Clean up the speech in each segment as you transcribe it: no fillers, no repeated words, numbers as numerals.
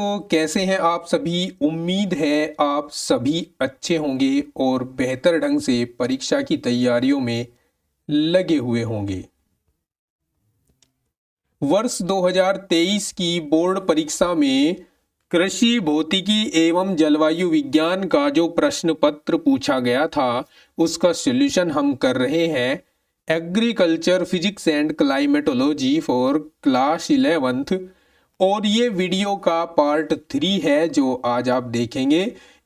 दोस्तों, कैसे हैं आप सभी। उम्मीद है आप सभी अच्छे होंगे और बेहतर ढंग से परीक्षा की तैयारियों में लगे हुए होंगे। वर्ष 2023 की बोर्ड परीक्षा में कृषि भौतिकी एवं जलवायु विज्ञान का जो प्रश्न पत्र पूछा गया था उसका सॉल्यूशन हम कर रहे हैं। Agriculture physics and climatology for class 11th और ये वीडियो का पार्ट 3 है जो आज आप देखेंगे।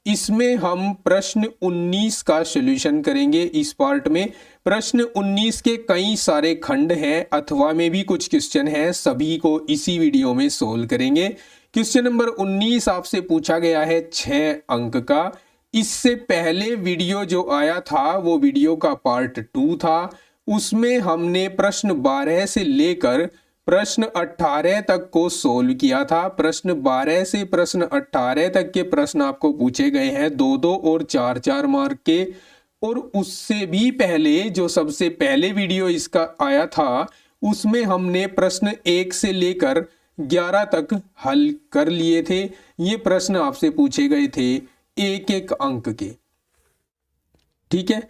इसमें हम प्रश्न 19 का सॉल्यूशन करेंगे। इस पार्ट में प्रश्न 19 के कई सारे खंड हैं, अथवा में भी कुछ क्वेश्चन हैं, सभी को इसी वीडियो में सोल्व करेंगे। क्वेश्चन नंबर 19 आपसे पूछा गया है 6 अंक का। इससे पहले वीडियो जो आया था वो वीडियो का पार्ट 2 था। उसमें हमने प्रश्न 12 से लेकर प्रश्न 18 तक को सोल्व किया था। प्रश्न 12 से प्रश्न 18 तक के प्रश्न आपको पूछे गए हैं 2-2 और 4-4 मार्क के। और उससे भी पहले जो सबसे पहले वीडियो इसका आया था उसमें हमने प्रश्न 1 से लेकर 11 तक हल कर लिए थे। ये प्रश्न आपसे पूछे गए थे 1-1 अंक के। ठीक है,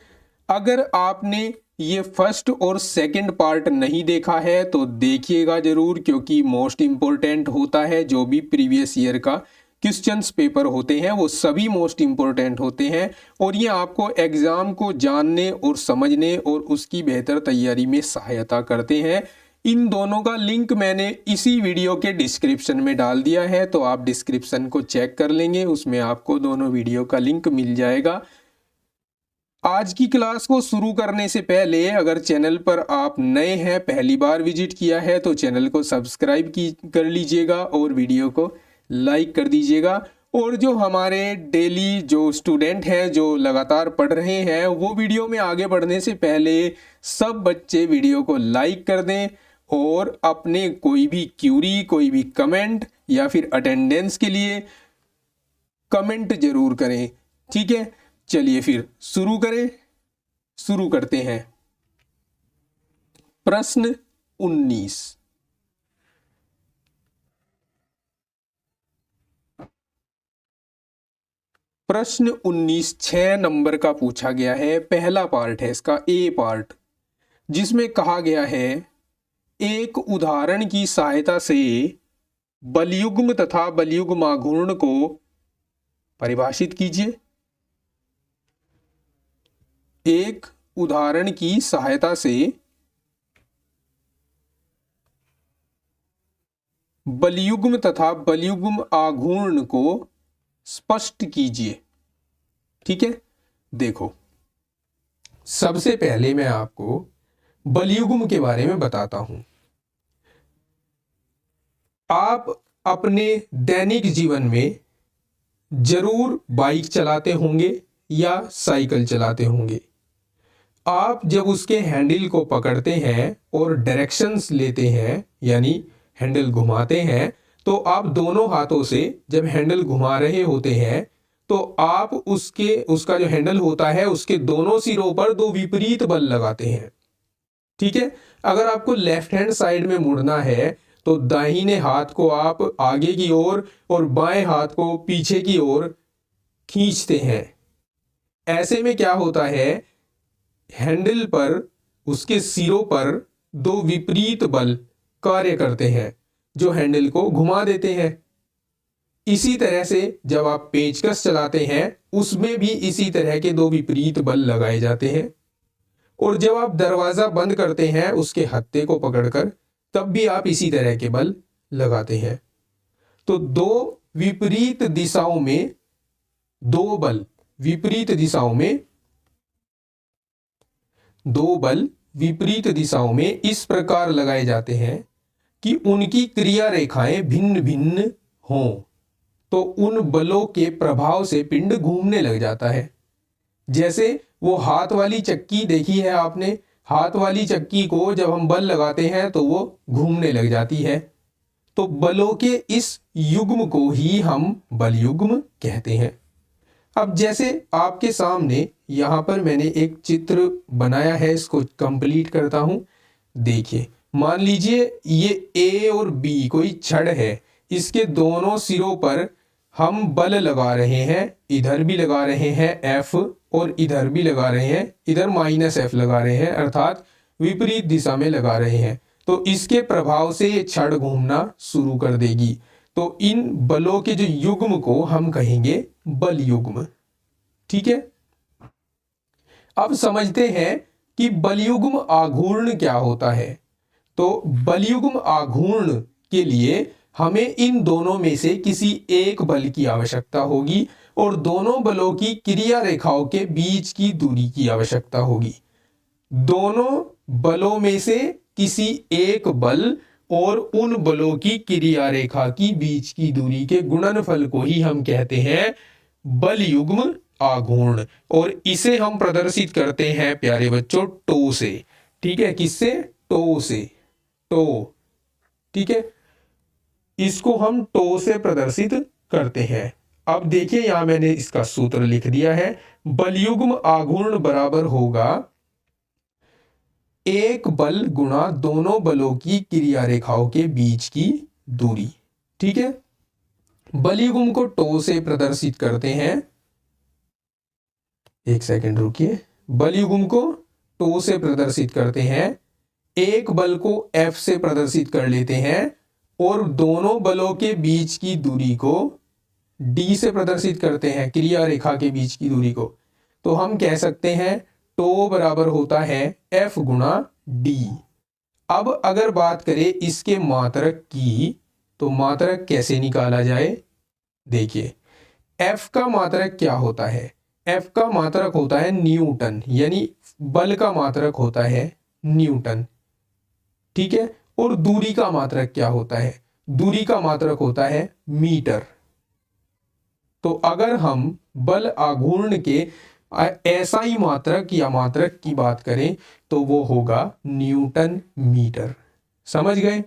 अगर आपने ये फर्स्ट और सेकंड पार्ट नहीं देखा है तो देखिएगा जरूर, क्योंकि मोस्ट इम्पोर्टेंट होता है। जो भी प्रीवियस ईयर का क्वेश्चंस पेपर होते हैं वो सभी मोस्ट इम्पोर्टेंट होते हैं और ये आपको एग्जाम को जानने और समझने और उसकी बेहतर तैयारी में सहायता करते हैं। इन दोनों का लिंक मैंने इसी वीडियो के डिस्क्रिप्शन में डाल दिया है, तो आप डिस्क्रिप्शन को चेक कर लेंगे, उसमें आपको दोनों वीडियो का लिंक मिल जाएगा। आज की क्लास को शुरू करने से पहले अगर चैनल पर आप नए हैं, पहली बार विजिट किया है, तो चैनल को सब्सक्राइब कर लीजिएगा और वीडियो को लाइक कर दीजिएगा। और जो हमारे डेली जो स्टूडेंट हैं जो लगातार पढ़ रहे हैं, वो वीडियो में आगे बढ़ने से पहले सब बच्चे वीडियो को लाइक कर दें और अपने कोई भी क्यूरी, कोई भी कमेंट या फिर अटेंडेंस के लिए कमेंट जरूर करें। ठीक है, चलिए फिर शुरू करते हैं। प्रश्न 19। प्रश्न 19 6 नंबर का पूछा गया है। पहला पार्ट है इसका, ए पार्ट, जिसमें कहा गया है एक उदाहरण की सहायता से बलयुग्म तथा बलयुग्माघूर्ण को परिभाषित कीजिए। एक उदाहरण की सहायता से बलयुग्म तथा बलयुग्म आघूर्ण को स्पष्ट कीजिए। ठीक है, देखो सबसे पहले मैं आपको बलयुग्म के बारे में बताता हूं। आप अपने दैनिक जीवन में जरूर बाइक चलाते होंगे या साइकिल चलाते होंगे। आप जब उसके हैंडल को पकड़ते हैं और डायरेक्शंस लेते हैं, यानी हैंडल घुमाते हैं, तो आप दोनों हाथों से जब हैंडल घुमा रहे होते हैं तो आप उसका जो हैंडल होता है उसके दोनों सिरों पर दो विपरीत बल लगाते हैं। ठीक है, अगर आपको लेफ्ट हैंड साइड में मुड़ना है तो दाहिने हाथ को आप आगे की ओर और बाएं हाथ को पीछे की ओर खींचते हैं। ऐसे में क्या होता है, हैंडल पर उसके सिरों पर दो विपरीत बल कार्य करते हैं जो हैंडल को घुमा देते हैं। इसी तरह से जब आप पेचकस चलाते हैं उसमें भी इसी तरह के दो विपरीत बल लगाए जाते हैं। और जब आप दरवाजा बंद करते हैं उसके हत्थे को पकड़कर, तब भी आप इसी तरह के बल लगाते हैं। तो दो विपरीत दिशाओं में दो बल विपरीत दिशाओं में इस प्रकार लगाए जाते हैं कि उनकी क्रिया रेखाएं भिन्न भिन्न हों, तो उन बलों के प्रभाव से पिंड घूमने लग जाता है। जैसे वो हाथ वाली चक्की देखी है आपने, हाथ वाली चक्की को जब हम बल लगाते हैं तो वो घूमने लग जाती है। तो बलों के इस युग्म को ही हम बलयुग्म कहते हैं। अब जैसे आपके सामने यहां पर मैंने एक चित्र बनाया है, इसको कंप्लीट करता हूं। देखिए, मान लीजिए ये ए और बी कोई छड़ है। इसके दोनों सिरों पर हम बल लगा रहे हैं, इधर भी लगा रहे हैं F और इधर भी लगा रहे हैं, इधर -F लगा रहे हैं, अर्थात विपरीत दिशा में लगा रहे हैं। तो इसके प्रभाव से ये छड़ घूमना शुरू कर देगी। तो इन बलों के जो युग्म को हम कहेंगे बल युग्म। ठीक है, अब समझते हैं कि बलयुग्म आघूर्ण क्या होता है। तो बलयुग्म आघूर्ण के लिए हमें इन दोनों में से किसी एक बल की आवश्यकता होगी और दोनों बलों की क्रिया रेखाओं के बीच की दूरी की आवश्यकता होगी। दोनों बलों में से किसी एक बल और उन बलों की क्रिया रेखा की बीच की दूरी के गुणनफल को ही हम कहते हैं बलयुग्म आघूर्ण। और इसे हम प्रदर्शित करते हैं प्यारे बच्चों टो से। ठीक है, किससे? टो से, टो। ठीक है, इसको हम टो से प्रदर्शित करते हैं। अब देखिए यहां मैंने इसका सूत्र लिख दिया है। बलयुग्म आघूर्ण बराबर होगा एक बल गुणा दोनों बलों की क्रिया रेखाओं के बीच की दूरी। ठीक है, बलयुग्म को टो से प्रदर्शित करते हैं। एक सेकंड रुकिए। बलयुग्म को टो से प्रदर्शित करते हैं, एक बल को F से प्रदर्शित कर लेते हैं और दोनों बलों के बीच की दूरी को D से प्रदर्शित करते हैं, क्रिया रेखा के बीच की दूरी को। तो हम कह सकते हैं टो बराबर होता है F गुणा D। अब अगर बात करें इसके मात्रक की, तो मात्रक कैसे निकाला जाए? देखिए, F का मात्रक क्या होता है? F का मात्रक होता है न्यूटन, यानी बल का मात्रक होता है न्यूटन। ठीक है, और दूरी का मात्रक क्या होता है? दूरी का मात्रक होता है मीटर। तो अगर हम बल आघूर्ण के ऐसा ही मात्रक या मात्रक की बात करें तो वो होगा न्यूटन मीटर। समझ गए?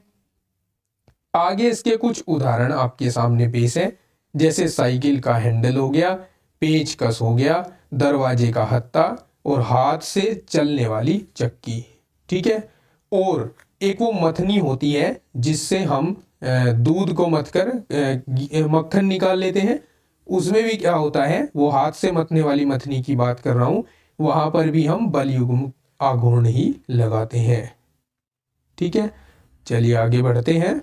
आगे इसके कुछ उदाहरण आपके सामने पेश है, जैसे साइकिल का हैंडल हो गया, पेचकस हो गया, दरवाजे का हत्था और हाथ से चलने वाली चक्की। ठीक है, और एक वो मथनी होती है जिससे हम दूध को मथकर मक्खन निकाल लेते हैं, उसमें भी क्या होता है, वो हाथ से मथने वाली मथनी की बात कर रहा हूं, वहां पर भी हम बलयुग्म आघूर्ण ही लगाते हैं। ठीक है, चलिए आगे बढ़ते हैं।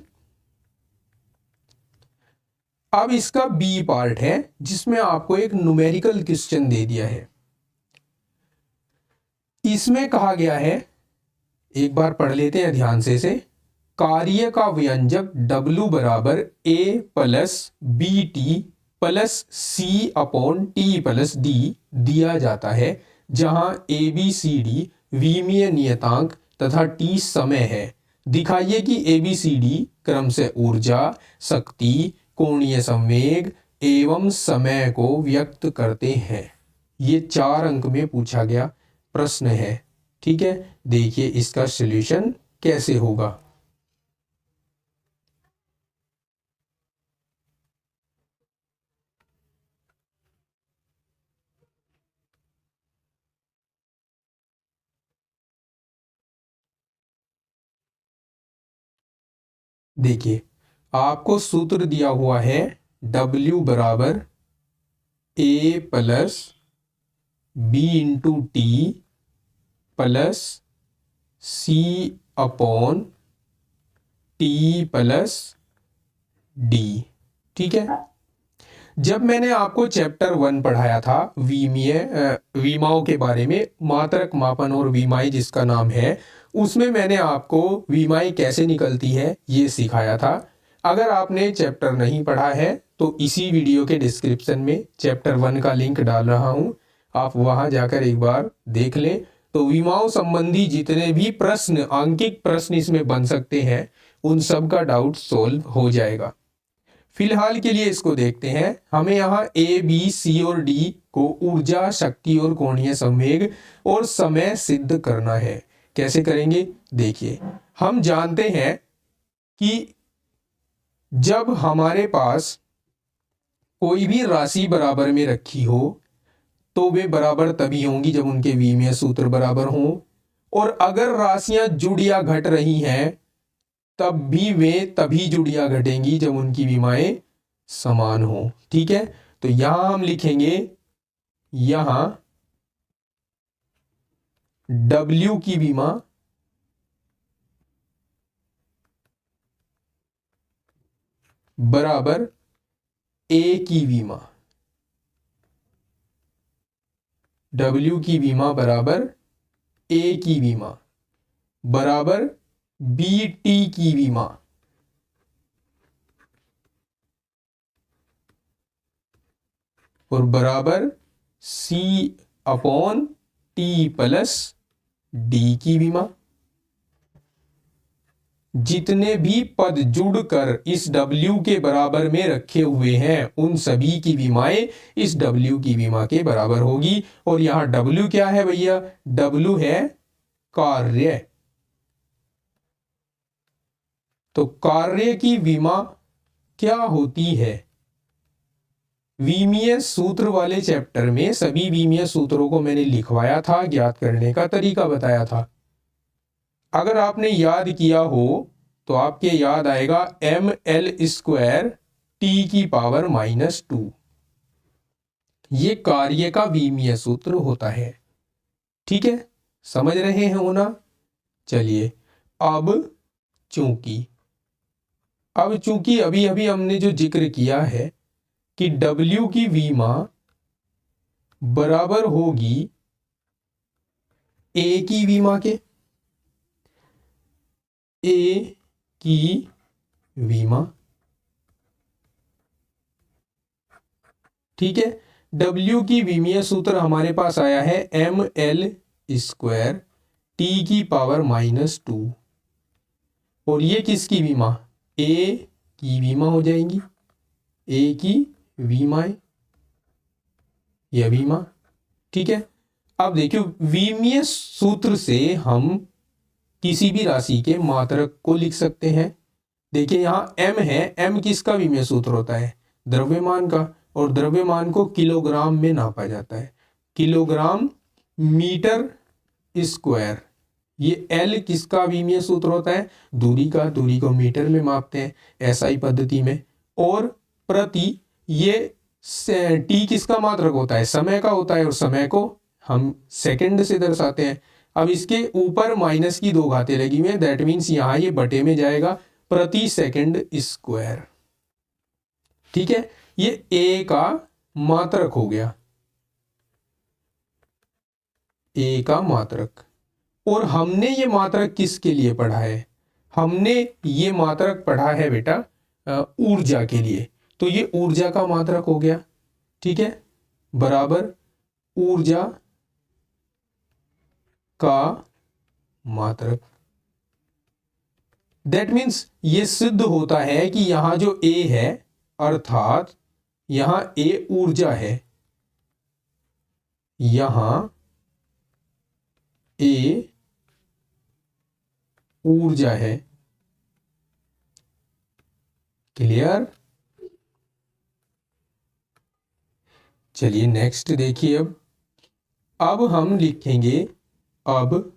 अब इसका बी पार्ट है जिसमें आपको एक न्यूमेरिकल क्वेश्चन दे दिया है। इसमें कहा गया है, एक बार पढ़ लेते हैं ध्यान से कार्य का व्यंजक W बराबर A plus BT plus C/T+D दिया जाता है, जहां ABCD विमीय नियतांक तथा T समय है। दिखाइए कि ABCD क्रम से ऊर्जा, शक्ति, कोणीय संवेग एवं समय को व्यक्त करते हैं। ये 4 अंक में पूछा गया प्रश्न है। ठीक है, देखिए इसका सॉल्यूशन कैसे होगा। देखिए आपको सूत्र दिया हुआ है W बराबर A plus B into T plus C/T plus D। ठीक है, जब मैंने आपको चैप्टर 1 पढ़ाया था विमाओं के बारे में, मात्रक मापन और विमाएं जिसका नाम है, उसमें मैंने आपको विमाएं कैसे निकलती है ये सिखाया था। अगर आपने चैप्टर नहीं पढ़ा है तो इसी वीडियो के डिस्क्रिप्शन में चैप्टर 1 का लिंक डाल रहा हूं, आप वहां जाकर एक बार देख लें। तो विमाओं संबंधी जितने भी प्रश्न, आंकिक प्रश्न इसमें बन सकते हैं, उन सब का डाउट सोल्व हो जाएगा। फिलहाल के लिए इसको देखते हैं। हमें यहाँ A, B, C और D को ऊर्जा, शक्ति और कोणीय संवेग और समय सिद्ध करना है। कैसे करेंगे? देखिए, हम जानते हैं कि जब हमारे पास कोई भी राशि बराबर में रखी हो तो वे बराबर तभी होंगी जब उनके विमीय सूत्र बराबर हों। और अगर राशियां जुड़ या घट रही हैं तब भी वे तभी जुड़ियां घटेंगी जब उनकी विमाएं समान हो। ठीक है, तो यहां हम लिखेंगे, यहां W की विमा बराबर A की विमा, W की विमा बराबर A की विमा बराबर BT की विमा और बराबर C/T+D की विमा। जितने भी पद जुड़कर इस W के बराबर में रखे हुए हैं उन सभी की विमाएं इस W की विमा के बराबर होगी। और यहां W क्या है भैया? W है कार्य। तो कार्य की विमा क्या होती है? विमीय सूत्र वाले चैप्टर में सभी विमीय सूत्रों को मैंने लिखवाया था, ज्ञात करने का तरीका बताया था। अगर आपने याद किया हो तो आपके याद आएगा ml² T⁻²। ये कार्य का विमीय सूत्र होता है। ठीक है, समझ रहे हैं हो ना? चलिए, अब चूंकि अभी अभी हमने जो जिक्र किया है कि W की विमा बराबर होगी A की विमा के, A की विमा। ठीक है, W की विमीय सूत्र हमारे पास आया है ml² T⁻²। और ये किसकी विमा? A की विमा हो जाएंगी, A की विमाएं, यह विमा। ठीक है, अब देखियो, विमीय सूत्र से हम किसी भी राशि के मात्रक को लिख सकते हैं। देखिए यहां m है, m किसका विमीय सूत्र होता है? द्रव्यमान का, और द्रव्यमान को किलोग्राम में नापा जाता है, किलोग्राम मीटर स्क्वायर। ये L किसका विमीय सूत्र होता है? दूरी का, दूरी को मीटर में मापते हैं SI पद्धति में। और प्रति, ये T किसका मात्रक होता है? समय का होता है, और समय को हम सेकंड से दर्शाते हैं। अब इसके ऊपर माइनस की 2 घातें लगी हुई हैं, दैट मीन्स यहां ये बटे में जाएगा, प्रति सेकंड स्क्वायर। ठीक है, ये A का मात्रक हो गया, A का मात्रक। और हमने ये मात्रक किसके लिए पढ़ा है? हमने ये मात्रक पढ़ा है बेटा ऊर्जा के लिए। तो ये ऊर्जा का मात्रक हो गया। ठीक है, बराबर ऊर्जा का मात्रक। दैट मीन्स ये सिद्ध होता है कि यहां जो A है, अर्थात यहां A ऊर्जा है, यहां A ऊर्जा है। क्लियर? चलिए नेक्स्ट देखिए। अब हम लिखेंगे, अब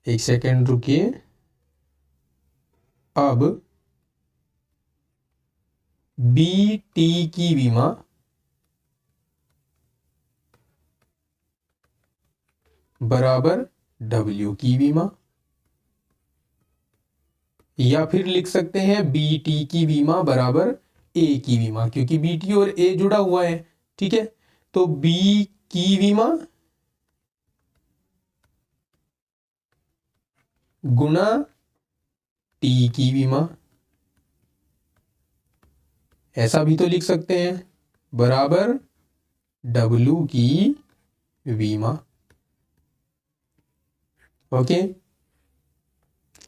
एक सेकेंड रुकिए। अब BT की विमा बराबर W की विमा, या फिर लिख सकते हैं BT की विमा बराबर A की विमा, क्योंकि BT और A जुड़ा हुआ है। ठीक है, तो B की विमा गुणा T की विमा, ऐसा भी तो लिख सकते हैं, बराबर W की विमा। Okay,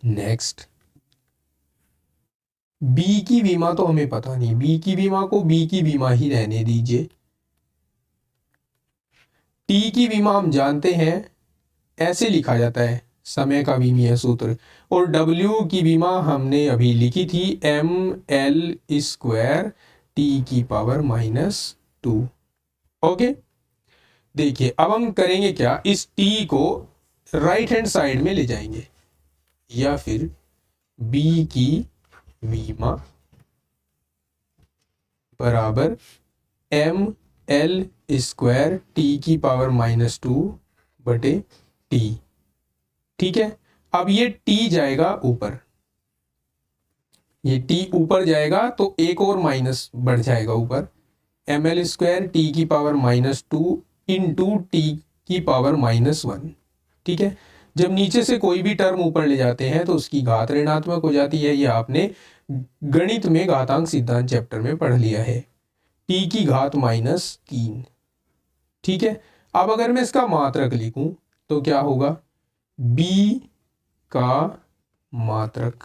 next. B की विमा तो हमें पता नहीं, B की विमा को B की विमा ही रहने दीजिए। T की विमा हम जानते हैं, ऐसे लिखा जाता है, समय का विमीय सूत्र। और W की विमा हमने अभी लिखी थी ml² T⁻²। ओके, देखिए अब हम करेंगे क्या, इस t को राइट हैंड साइड में ले जाएंगे, या फिर b की वीमा बराबर एम एल स्क्वायर टी की पावर -2 बटे टी। ठीक है, अब ये t जाएगा ऊपर, ये t ऊपर जाएगा तो एक और माइनस बढ़ जाएगा ऊपर, एम एल स्क्वायर टी की पावर -2 इंटू टी की पावर -1। ठीक है, जब नीचे से कोई भी टर्म ऊपर ले जाते हैं तो उसकी घात ऋणात्मक हो जाती है, यह आपने गणित में घातांक सिद्धांत चैप्टर में पढ़ लिया है, टी की घात -3। ठीक है, अब अगर मैं इसका मात्रक लिखूं तो क्या होगा, b का मात्रक,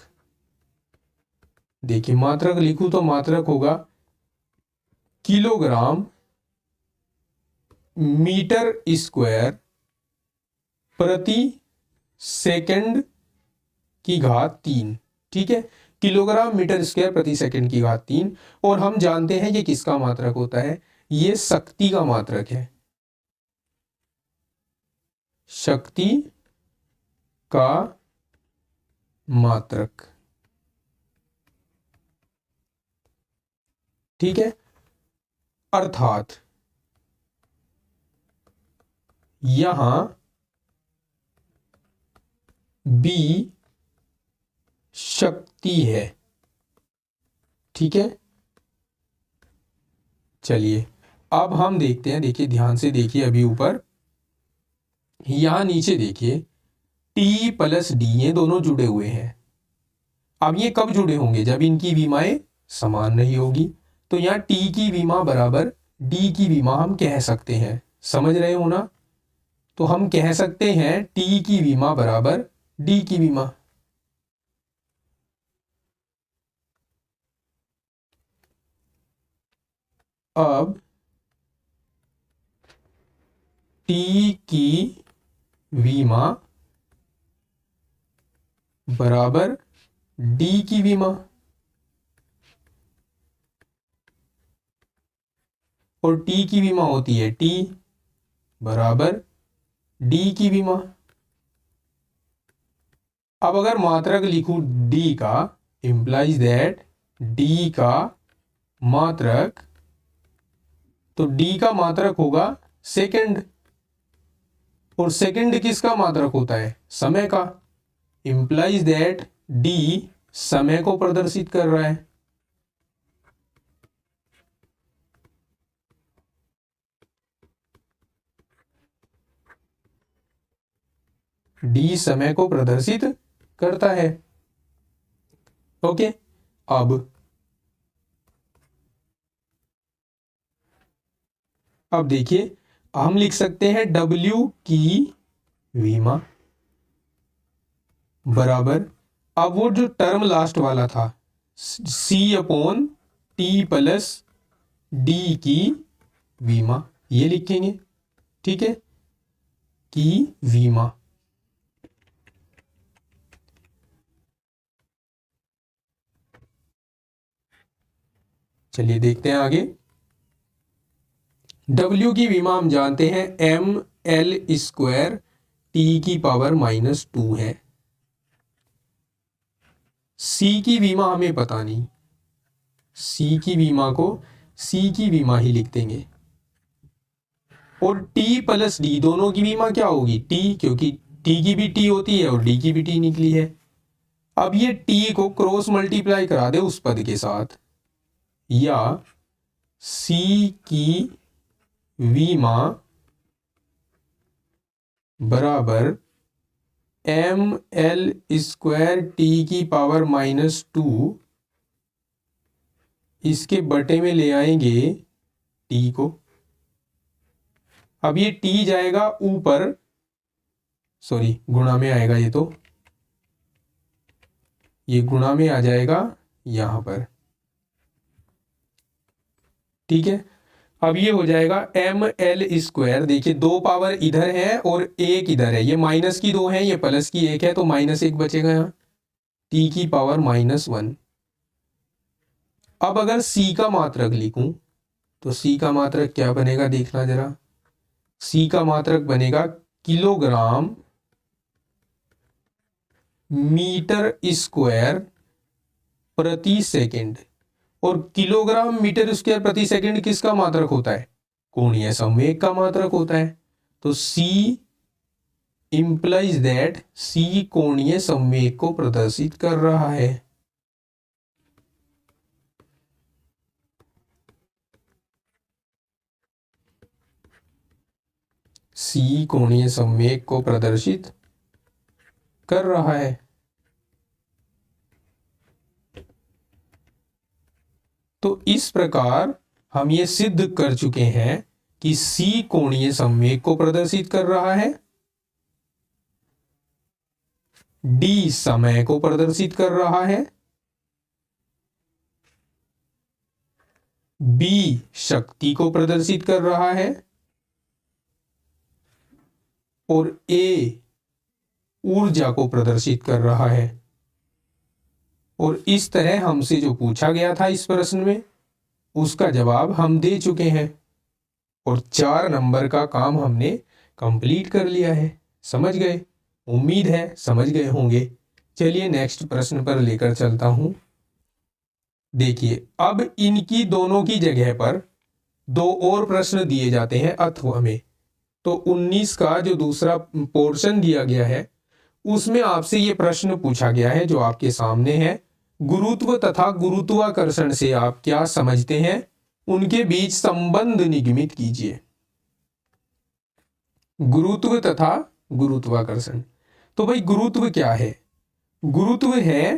देखिए मात्रक लिखूं तो मात्रक होगा किलोग्राम मीटर स्क्वायर प्रति सेकंड की घात 3। ठीक है, किलोग्राम मीटर स्क्वायर प्रति सेकंड की घात 3, और हम जानते हैं ये किसका मात्रक होता है, ये शक्ति का मात्रक है, शक्ति का मात्रक। ठीक है, अर्थात यहां B शक्ति है। ठीक है, चलिए अब हम देखते हैं, देखिए ध्यान से देखिए, अभी ऊपर यहां नीचे देखिए T प्लस D ये दोनों जुड़े हुए हैं। अब ये कब जुड़े होंगे, जब इनकी विमाएं समान नहीं होगी, तो यहाँ T की विमा बराबर D की विमा हम कह सकते हैं, समझ रहे हो ना, तो हम कह सकते हैं T की विमा बराबर D की विमा। अब T की विमा बराबर D की विमा, और T की विमा होती है T बराबर D की विमा। अब अगर मात्रक लिखूं D का, इंप्लाइज दैट D का मात्रक, तो D का मात्रक होगा सेकंड, और सेकंड किसका मात्रक होता है, समय का, इंप्लाइज दैट D समय को प्रदर्शित कर रहा है। D समय को प्रदर्शित करता है। ओके, अब देखिए हम लिख सकते हैं W की विमा बराबर, अब वो जो टर्म लास्ट वाला था C/T प्लस D की विमा, ये लिखेंगे। ठीक है, की विमा। चलिए देखते हैं आगे, W की विमा हम जानते हैं ml स्क्वायर T की पावर -2 है। C की विमा हमें पता नहीं, C की विमा को C की विमा ही लिख देंगे, और T प्लस D दोनों की विमा क्या होगी T, क्योंकि T की भी T होती है और D की भी T निकली है। अब ये T को क्रॉस मल्टीप्लाई करा दे उस पद के साथ, या C की विमा बराबर ml स्क्वायर T की पावर -2, इसके बटे में ले आएंगे T को। अब ये T जाएगा ऊपर, सॉरी गुणा में आएगा, ये गुणा में आ जाएगा यहां पर। ठीक है, अब ये हो जाएगा ml स्क्वायर, देखिए 2 पावर इधर है और 1 इधर है, ये माइनस की 2 है, ये प्लस की 1 है, तो -1 बचेगा यहाँ, T की पावर -1। अब अगर C का मात्रक लिखूं तो C का मात्रक क्या बनेगा, देखना जरा, सी का मात्रक बनेगा किलोग्राम मीटर स्क्वायर प्रति सेकंड। और किलोग्राम मीटर स्क्वायर प्रति सेकंड किसका मात्रक होता है? कोणीय संवेग का मात्रक होता है। तो C इंप्लाइज दैट C कोणीय संवेग को प्रदर्शित कर रहा है। C कोणीय संवेग को प्रदर्शित कर रहा है। तो इस प्रकार हम ये सिद्ध कर चुके हैं कि C कोणीय संवेग को प्रदर्शित कर रहा है, D समय को प्रदर्शित कर रहा है, B शक्ति को प्रदर्शित कर रहा है और A ऊर्जा को प्रदर्शित कर रहा है। और इस तरह हमसे जो पूछा गया था इस प्रश्न में उसका जवाब हम दे चुके हैं और 4 नंबर का काम हमने कंप्लीट कर लिया है। समझ गए? उम्मीद है समझ गए होंगे। चलिए नेक्स्ट प्रश्न पर लेकर चलता हूं। देखिए, अब इनकी दोनों की जगह पर 2 और प्रश्न दिए जाते हैं अथवा में। तो 19 का जो दूसरा पोर्शन दिया गया है उसमें आपसे ये प्रश्न पूछा गया है जो आपके सामने है। गुरुत्व तथा गुरुत्वाकर्षण से आप क्या समझते हैं? उनके बीच संबंध निगमित कीजिए। गुरुत्व तथा गुरुत्वाकर्षण। तो भाई गुरुत्व क्या है? गुरुत्व है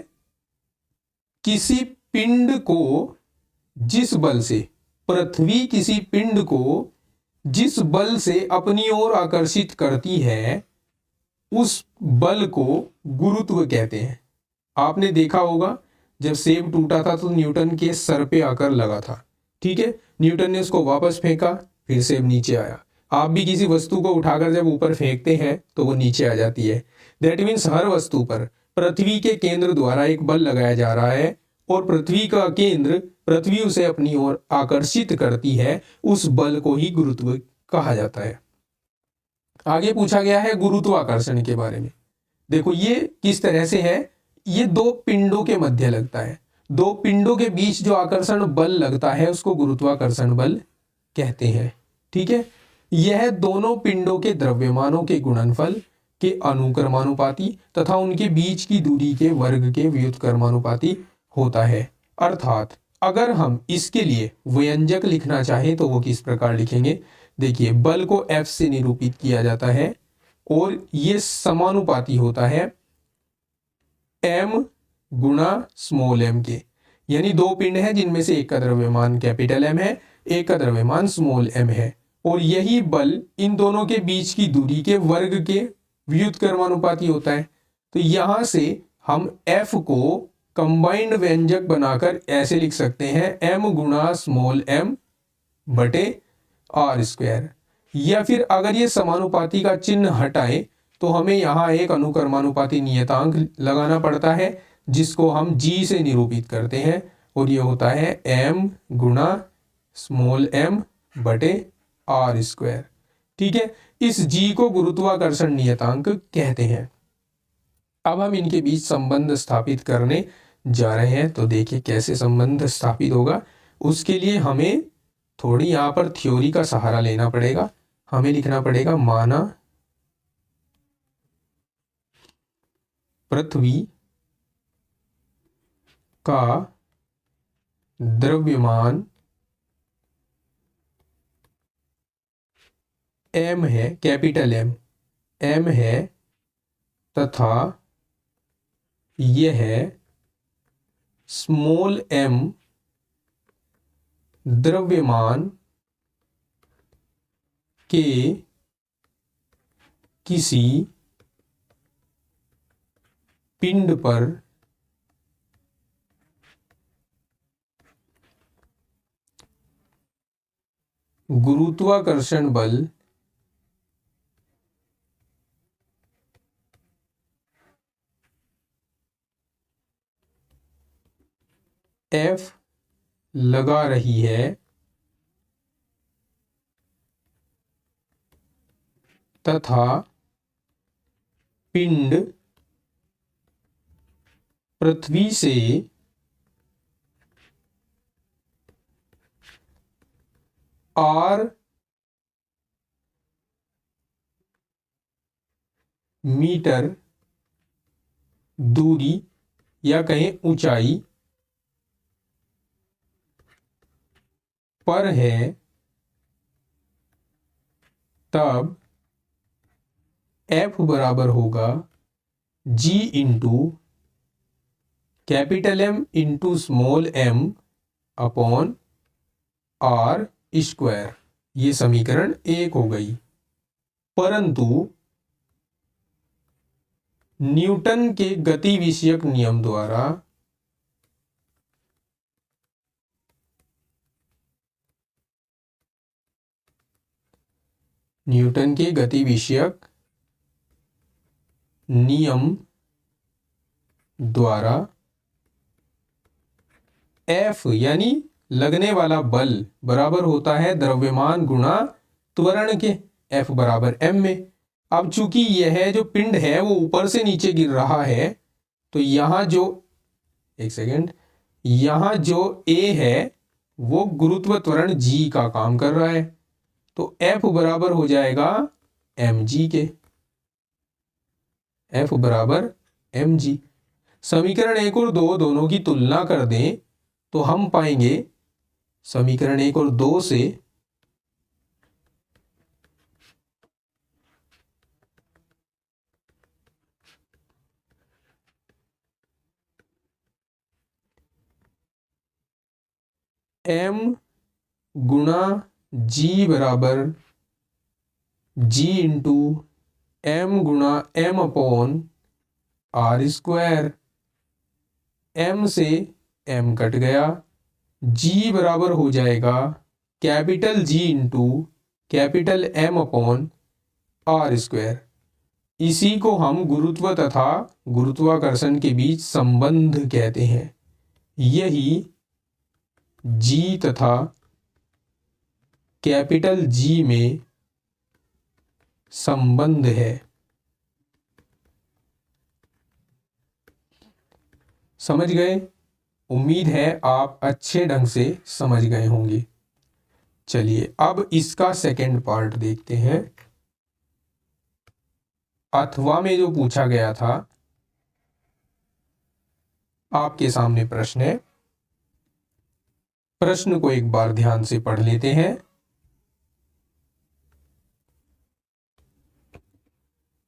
किसी पिंड को जिस बल से पृथ्वी किसी पिंड को जिस बल से अपनी ओर आकर्षित करती है उस बल को गुरुत्व कहते हैं। आपने देखा होगा जब सेब टूटा था तो न्यूटन के सर पे आकर लगा था, ठीक है। न्यूटन ने उसको वापस फेंका, फिर सेब नीचे आया। आप भी किसी वस्तु को उठाकर जब ऊपर फेंकते हैं तो वो नीचे आ जाती है। दैट मीन्स हर वस्तु पर पृथ्वी के केंद्र द्वारा एक बल लगाया जा रहा है और पृथ्वी का केंद्र पृथ्वी उसे अपनी ओर आकर्षित करती है। उस बल को ही गुरुत्व कहा जाता है। आगे पूछा गया है गुरुत्वाकर्षण के बारे में। देखो ये किस तरह से है, ये 2 पिंडों के मध्य लगता है। 2 पिंडों के बीच जो आकर्षण बल लगता है उसको गुरुत्वाकर्षण बल कहते हैं, ठीक है। यह दोनों पिंडों के द्रव्यमानों के गुणनफल के अनुक्रमानुपाती तथा उनके बीच की दूरी के वर्ग के व्युत्क्रमानुपाती होता है। अर्थात अगर हम इसके लिए व्यंजक लिखना चाहें तो वो किस प्रकार लिखेंगे? देखिए, बल को F से निरूपित किया जाता है और ये समानुपाती होता है m गुणा स्मॉल m के। यानी 2 पिंड हैं जिनमें से एक का द्रव्यमान कैपिटल M है, एक का द्रव्यमान स्मॉल m है और यही बल इन दोनों के बीच की दूरी के वर्ग के व्युत्क्रमानुपाती होता है। तो यहां से हम F को कंबाइंड व्यंजक बनाकर ऐसे लिख सकते हैं m गुणा स्मॉल m बटे आर स्क्वायर। या फिर अगर ये समानुपाती का चिन्ह हटाएं तो हमें यहाँ एक अनुक्रमानुपाती नियतांक लगाना पड़ता है जिसको हम g से निरूपित करते हैं और ये होता है m गुणा स्मॉल m बटे आर स्क्वायर, ठीक है। इस g को गुरुत्वाकर्षण नियतांक कहते हैं। अब हम इनके बीच संबंध स्थापित करने जा रहे हैं। तो देखिए कैसे संबंध स्थापित होगा। उसके लिए हमें थोड़ी यहाँ पर थ्योरी का सहारा लेना पड़ेगा। हमें लिखना पड़ेगा माना पृथ्वी का द्रव्यमान m है, कैपिटल M है तथा यह स्मॉल m द्रव्यमान के किसी पिंड पर गुरुत्वाकर्षण बल F लगा रही है तथा पिंड पृथ्वी से r मीटर दूरी या कहें ऊंचाई पर है, तब F बराबर होगा G into capital M into small m upon R square. ये समीकरण 1 हो गई। परंतु न्यूटन के गति विषयक नियम द्वारा न्यूटन के गति विषयक नियम द्वारा F यानी लगने वाला बल बराबर होता है द्रव्यमान गुणा त्वरण के, F बराबर m में। अब चूंकि यह जो पिंड है वो ऊपर से नीचे गिर रहा है, तो यहां जो यहां जो A है वो गुरुत्व त्वरण G का काम कर रहा है, तो F बराबर हो जाएगा mg के, F बराबर mg। समीकरण 1 और 2 दोनों की तुलना कर दें तो हम पाएंगे समीकरण 1 और 2 से m गुणा g बराबर g इंटू m गुणा m upon r square. m से m कट गया, g बराबर हो जाएगा capital G into capital M upon R square. इसी को हम गुरुत्व तथा गुरुत्वाकर्षण के बीच संबंध कहते हैं। यही G तथा कैपिटल G में संबंध है। समझ गए? उम्मीद है आप अच्छे ढंग से समझ गए होंगे। चलिए अब इसका सेकंड पार्ट देखते हैं। अथवा में जो पूछा गया था, आपके सामने प्रश्न है। प्रश्न को एक बार ध्यान से पढ़ लेते हैं।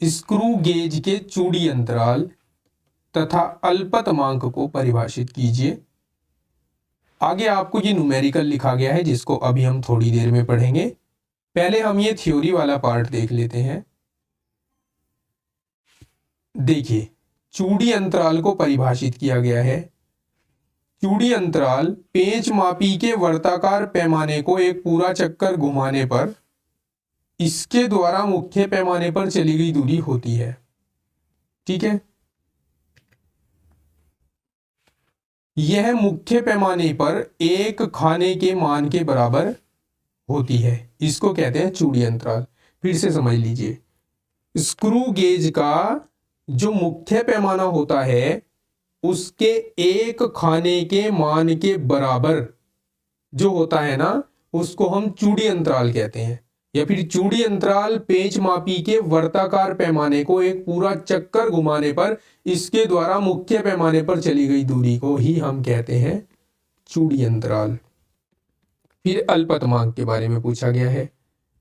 स्क्रू गेज के चूड़ी अंतराल तथा अल्पतमांक को परिभाषित कीजिए। आगे आपको ये न्यूमेरिकल लिखा गया है जिसको अभी हम थोड़ी देर में पढ़ेंगे। पहले हम ये थ्योरी वाला पार्ट देख लेते हैं। देखिए, चूड़ी अंतराल को परिभाषित किया गया है। चूड़ी अंतराल पेंच मापी के वर्ताकार पैमाने को एक पूरा चक्कर घुमाने पर इसके द्वारा मुख्य पैमाने पर चली गई दूरी होती है। ठीक है, यह मुख्य पैमाने पर एक खाने के मान के बराबर होती है। इसको कहते हैं चूड़ी अंतराल। फिर से समझ लीजिए, स्क्रू गेज का जो मुख्य पैमाना होता है उसके एक खाने के मान के बराबर जो होता है ना, उसको हम चूड़ी अंतराल कहते हैं। या फिर चूड़ी अंतराल पेंच मापी के वर्ताकार पैमाने को एक पूरा चक्कर घुमाने पर इसके द्वारा मुख्य पैमाने पर चली गई दूरी को ही हम कहते हैं चूड़ी अंतराल। फिर अल्पतमांक के बारे में पूछा गया है।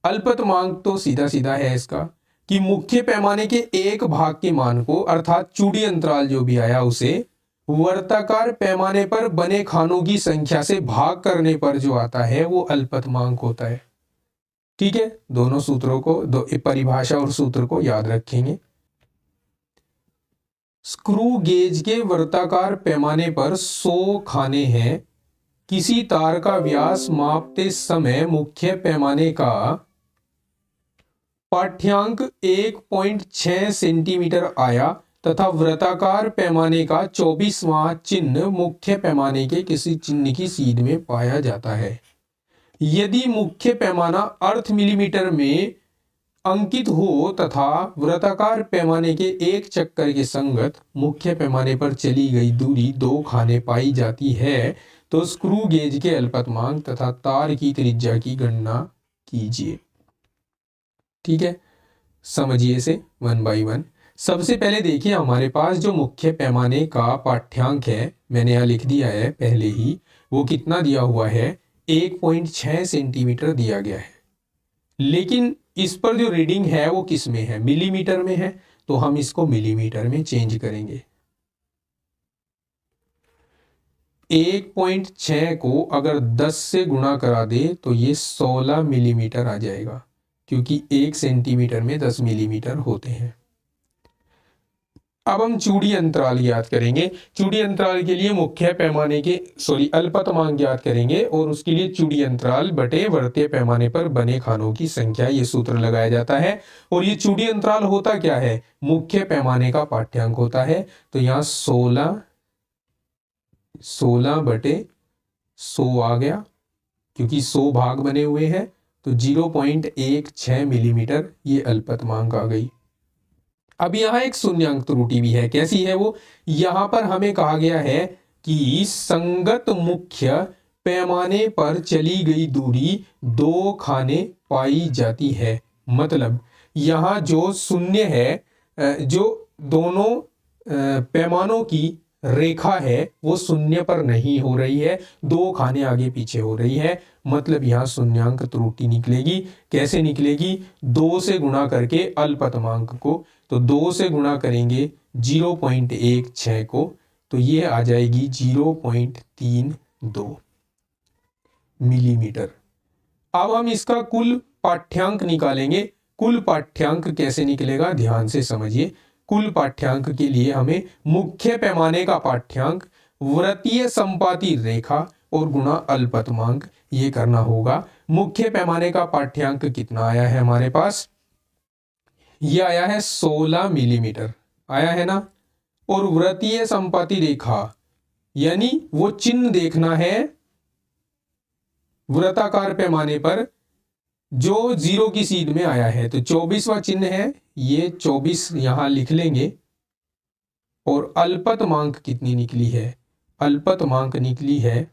अल्पतमांक तो सीधा सीधा है इसका कि मुख्य पैमाने के एक भाग के मान को, अर्थात चूड़ी अंतराल जो भी आया उसे वर्ताकार पैमाने पर बने खानों की संख्या से भाग करने पर जो आता है वो अल्पतमांक होता है। ठीक है, दोनों सूत्रों को, परिभाषा और सूत्र को याद रखेंगे। स्क्रू गेज के वर्ताकार पैमाने पर 100 खाने हैं। किसी तार का व्यास मापते समय मुख्य पैमाने का पाठ्यांक 1.6 सेंटीमीटर आया तथा वृत्ताकार पैमाने का 24वां चिन्ह मुख्य पैमाने के किसी चिन्ह की सीध में पाया जाता है। यदि मुख्य पैमाना अर्थ मिलीमीटर में अंकित हो तथा वृत्ताकार पैमाने के एक चक्कर के संगत मुख्य पैमाने पर चली गई दूरी 2 खाने पाई जाती है तो स्क्रू गेज के अल्पतमांक तथा तार की त्रिज्या की गणना कीजिए। ठीक है, समझिए इसे 1 बाई 1। सबसे पहले देखिए हमारे पास जो मुख्य पैमाने का पाठ्यांक है, मैंने यहाँ लिख दिया है पहले ही, वो कितना दिया हुआ है, 1.6 सेंटीमीटर दिया गया है। लेकिन इस पर जो रीडिंग है वो किस में है, मिलीमीटर में है, तो हम इसको मिलीमीटर में चेंज करेंगे। 1.6 को अगर 10 से गुणा करा दे तो ये 16 मिलीमीटर आ जाएगा, क्योंकि 1 सेंटीमीटर में 10 मिलीमीटर होते हैं। अब हम चूड़ी अंतराल ज्ञात करेंगे। चूड़ी अंतराल के लिए मुख्य पैमाने के अल्पतमांक ज्ञात करेंगे और उसके लिए चूड़ी अंतराल बटे वर्तीय पैमाने पर बने खानों की संख्या, ये सूत्र लगाया जाता है। और ये चूड़ी अंतराल होता क्या है, मुख्य पैमाने का पाठ्यांक होता है। तो यहाँ 16 बटे 100 आ गया, क्योंकि 100 भाग बने हुए हैं, तो 0.16 मिलीमीटर ये अल्पतमांक आ गई। अब यहाँ एक शून्यांक त्रुटि भी है। कैसी है वो, यहाँ पर हमें कहा गया है कि संगत मुख्य पैमाने पर चली गई दूरी 2 खाने पाई जाती है। मतलब यहाँ जो शून्य है, जो दोनों पैमानों की रेखा है वो शून्य पर नहीं हो रही है, 2 खाने आगे पीछे हो रही है। मतलब यहाँ शून्यांक त्रुटि निकलेगी। कैसे निकलेगी, 2 से गुणा करके अल्पतमांक को, तो 2 से गुणा करेंगे 0.16 को, तो ये आ जाएगी 0.32 मिलीमीटर। अब हम इसका कुल पाठ्यांक निकालेंगे। कुल पाठ्यांक कैसे निकलेगा, ध्यान से समझिए। कुल पाठ्यांक के लिए हमें मुख्य पैमाने का पाठ्यांक, वृत्तीय संपाती रेखा और गुणा अल्पतमांक, ये करना होगा। मुख्य पैमाने का पाठ्यांक कितना आया है हमारे पास, ये आया है 16 मिलीमीटर आया है ना। और वृत्तीय संपाती रेखा यानी वो चिन्ह देखना है वृत्ताकार पैमाने पर जो 0 की सीध में आया है, तो 24वां चिन्ह है, ये 24 यहां लिख लेंगे। और अल्पतमांक कितनी निकली है, अल्पतमांक निकली है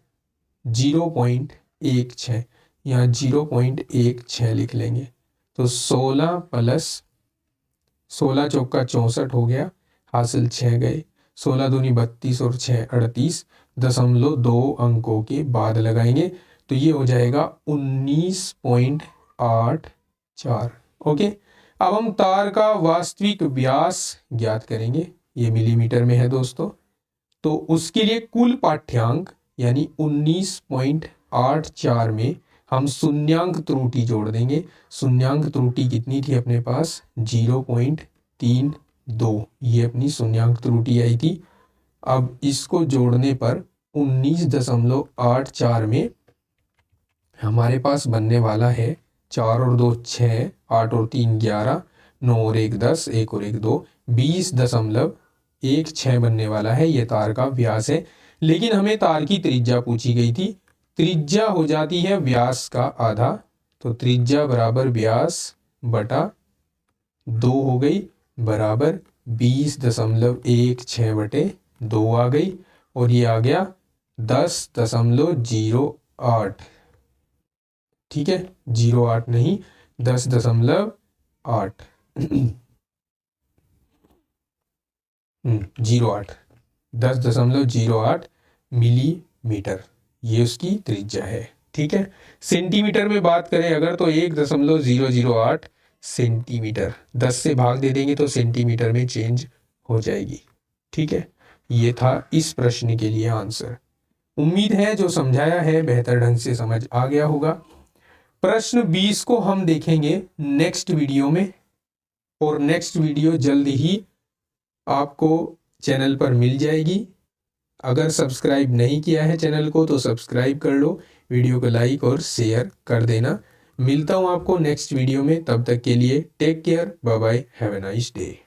0.16, यहाँ 0.16 लिख लेंगे। तो 16 प्लस 16 चौका 64 हो गया, हासिल 6 गए, 16 दूनी 32 और 6 38.2 अंकों के बाद लगाएंगे, तो ये हो जाएगा 19.84। ओके, अब हम तार का वास्तविक व्यास ज्ञात करेंगे, ये मिलीमीटर में है दोस्तों। तो उसके लिए कुल पाठ्यांक यानी 19.84 में हम शून्यांक त्रुटि जोड़ देंगे। शून्यांक त्रुटि कितनी थी अपने पास, 0.32, ये अपनी शून्यांक त्रुटि आई थी। अब इसको जोड़ने पर 19.84 में हमारे पास बनने वाला है 4 और 2 6, 8 और 3 11, 9 और 1 10, 1 और 1 2, 20.16 बनने वाला है। ये तार का व्यास है। लेकिन हमें तार की त्रिज्या पूछी गई थी। त्रिज्या हो जाती है व्यास का आधा, तो त्रिज्या बराबर व्यास बटा 2 हो गई, बराबर 20.16 बटे 2 आ गई। और ये आ गया 10.08। ठीक है, 08 नहीं, 10.8 08 10.08 मिलीमीटर, ये उसकी त्रिज्या है। ठीक है, सेंटीमीटर में बात करें अगर तो 1.008 सेंटीमीटर, 10 से भाग दे देंगे तो सेंटीमीटर में चेंज हो जाएगी। ठीक है, ये था इस प्रश्न के लिए आंसर। उम्मीद है जो समझाया है बेहतर ढंग से समझ आ गया होगा। प्रश्न 20 को हम देखेंगे नेक्स्ट वीडियो में, और नेक्स्ट वीडियो जल्द ही आपको चैनल पर मिल जाएगी। अगर सब्सक्राइब नहीं किया है चैनल को तो सब्सक्राइब कर लो, वीडियो को लाइक और शेयर कर देना। मिलता हूँ आपको नेक्स्ट वीडियो में, तब तक के लिए take care, bye bye, have a nice day.